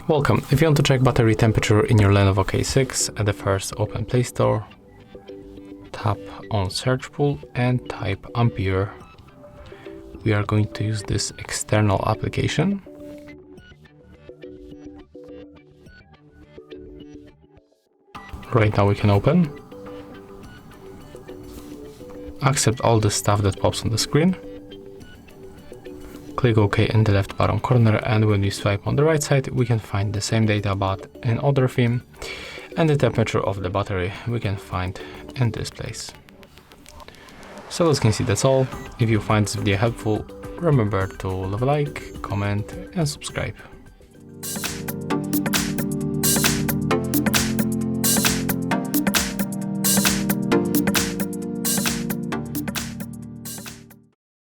Welcome. If you want to check battery temperature in your Lenovo K6, at the first open Play Store, tap on search pool and type Ampere. We are going to use this external application. Right now we can open. Accept all the stuff that pops on the screen. Click OK in the left bottom corner, and when we swipe on the right side, we can find the same data but in other theme, and the temperature of the battery we can find in this place. So as you can see, that's all. If you find this video helpful, remember to leave a like, comment and subscribe.